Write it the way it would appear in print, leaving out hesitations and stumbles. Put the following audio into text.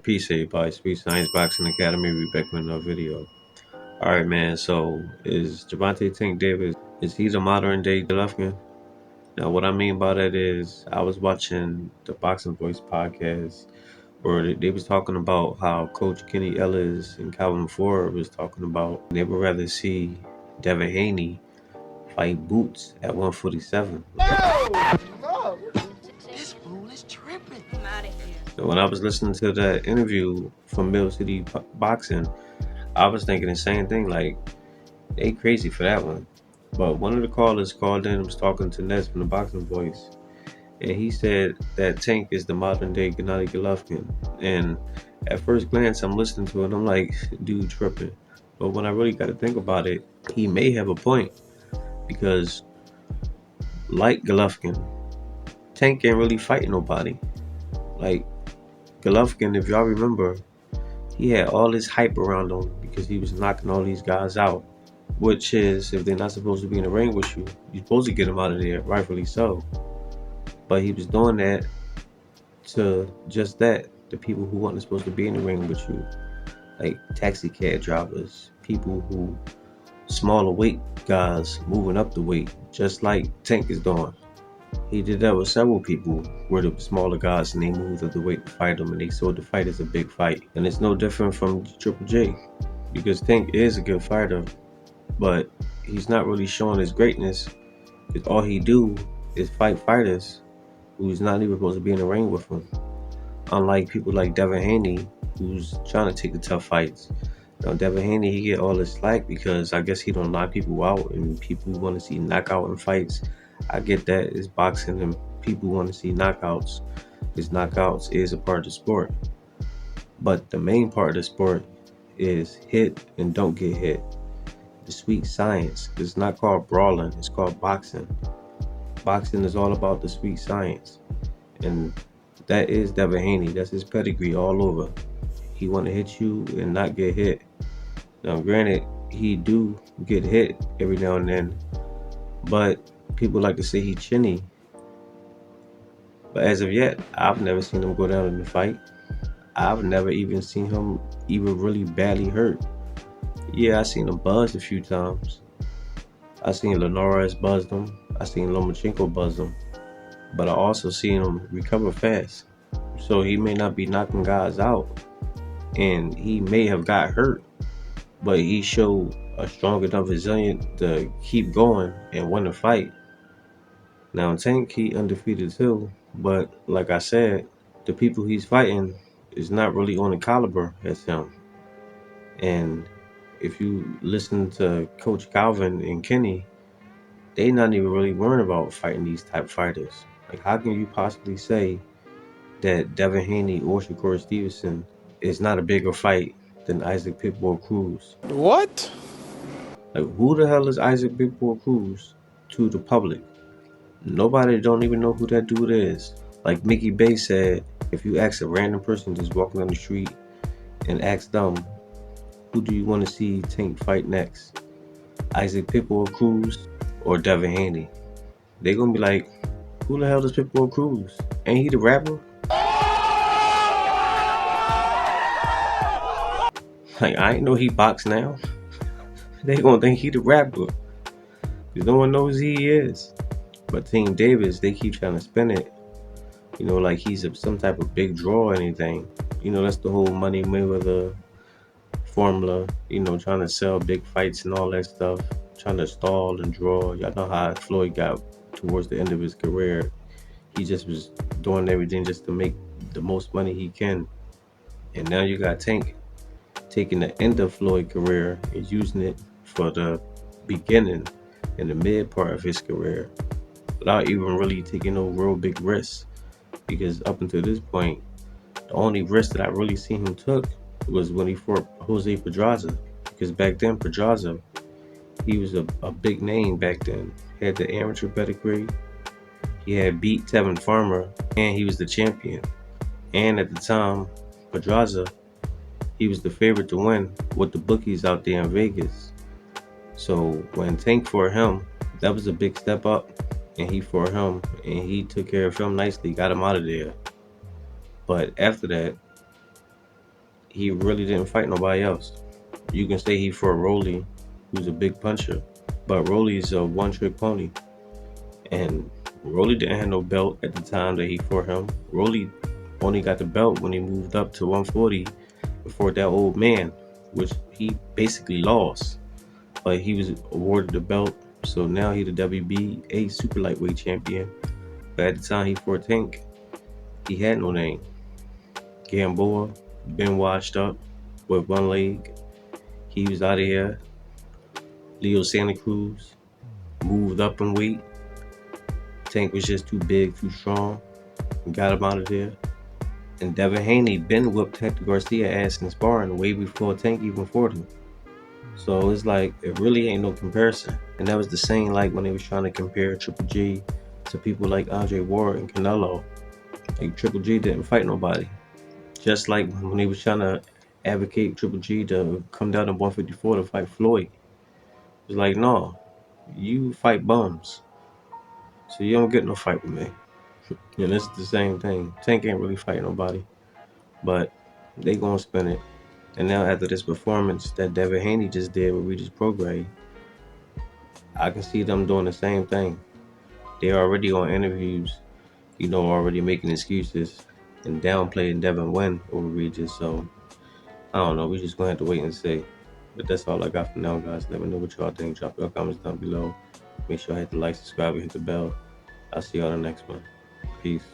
Peace, everybody. Sweet Science Boxing Academy. We back with another video. Alright, man. So, is Gervonta Tank Davis, is he the modern day Golovkin? Now, what I mean by that is, I was watching the Boxing Voice podcast where they was talking about how Coach Kenny Ellis and Calvin Ford was talking about they would rather see Devin Haney fight Boots at 147. No! This fool is tripping. I'm out of here. So when I was listening to that interview from Mill City Boxing, I was thinking the same thing, like, they crazy for that one. But one of the callers called in and was talking to Ness from the Boxing Voice, and he said that Tank is the modern day Gennady Golovkin. And at first glance, I'm listening to it, and I'm like, dude, tripping. But when I really got to think about it, he may have a point, because like Golovkin, Tank ain't really fighting nobody. Like Golovkin, if y'all remember, he had all this hype around him because he was knocking all these guys out. Which is, if they're not supposed to be in the ring with you, you're supposed to get them out of there, rightfully so. But he was doing that to just that, the people who weren't supposed to be in the ring with you. Like taxi cab drivers, people who, smaller weight guys moving up the weight, just like Tank is doing. He did that with several people where the smaller guys and they moved up the weight to fight them, and they saw the fight as a big fight. And it's no different from Triple J, because Tank is a good fighter, but he's not really showing his greatness, because all he do is fight fighters who's not even supposed to be in the ring with him. Unlike people like Devin Haney, who's trying to take the tough fights. Now Devin Haney, he get all this slack because I guess he don't knock people out, and people want to see knockout in fights. I get that, it's boxing and people want to see knockouts, because knockouts is a part of the sport. But the main part of the sport is hit and don't get hit. The sweet science. It's not called brawling, it's called boxing. Boxing is all about the sweet science. And that is Devin Haney. That's his pedigree all over. He want to hit you and not get hit. Now granted, he do get hit every now and then, but people like to say he chinny. But as of yet, I've never seen him go down in the fight. I've never even seen him even really badly hurt. Yeah, I seen him buzzed a few times. I seen Linares buzzed him. I seen Lomachenko buzz him. But I also seen him recover fast. So he may not be knocking guys out, and he may have got hurt, but he showed a strong enough resilience to keep going and win the fight. Now Tank, he undefeated too, but like I said, the people he's fighting is not really on the caliber as him. And if you listen to Coach Calvin and Kenny, they not even really worrying about fighting these type fighters. Like, how can you possibly say that Devin Haney or Shakur Stevenson is not a bigger fight than Isaac Pitbull Cruz? What? Like, who the hell is Isaac Pitbull Cruz to the public? Nobody don't even know who that dude is. Like Mickey Bay said, if you ask a random person just walking on the street and ask them, who do you want to see Tank fight next? Isaac Pitbull Cruz or Devin Haney? They gonna be like, who the hell is Pitbull Cruz? Ain't he the rapper? Like, I ain't know he box now. They gonna think he the rapper, because no one knows who he is. But Tank Davis, they keep trying to spin it, like he's some type of big draw or anything. That's the whole Money Mayweather formula, trying to sell big fights and all that stuff, trying to stall and draw. Y'all know how Floyd got towards the end of his career. He just was doing everything just to make the most money he can. And now you got Tank taking the end of Floyd's career and using it for the beginning and the mid part of his career, without even really taking no real big risks. Because up until this point, the only risk that I really seen him took was when he fought Jose Pedraza. Because back then, Pedraza, he was a big name back then. He had the amateur pedigree. He had beat Tevin Farmer, and he was the champion. And at the time, Pedraza, he was the favorite to win with the bookies out there in Vegas. So when Tank fought him, that was a big step up. And he fought him, and he took care of him nicely, got him out of there. But after that, he really didn't fight nobody else. You can say he fought Rolly, who's a big puncher, but Rolly's a one-trick pony, and Rolly didn't have no belt at the time that he fought him. Rolly only got the belt when he moved up to 140 before that old man, which he basically lost, but he was awarded the belt. So now he's the WBA super lightweight champion. But at the time he fought Tank, he had no name. Gamboa been washed up with one leg. He was out of here. Leo Santa Cruz moved up in weight. Tank was just too big, too strong. Got him out of there. And Devin Haney been whooped Hector Garcia ass in sparring way before Tank even fought him. So it's like it really ain't no comparison. And that was the same like when they was trying to compare Triple G to people like Andre Ward and Canelo. Like Triple G didn't fight nobody. Just like when they was trying to advocate Triple G to come down to 154 to fight Floyd. It's like, no, you fight bums. So you don't get no fight with me. And it's the same thing. Tank ain't really fight nobody. But they gonna spin it. And now after this performance that Devin Haney just did with Regis Prograis, I can see them doing the same thing. They're already on interviews, already making excuses and downplaying Devin win over Regis. So I don't know. We just gonna have to wait and see. But that's all I got for now, guys. Let me know what y'all think. Drop your comments down below. Make sure I hit the like, subscribe, and hit the bell. I'll see y'all in the next one. Peace.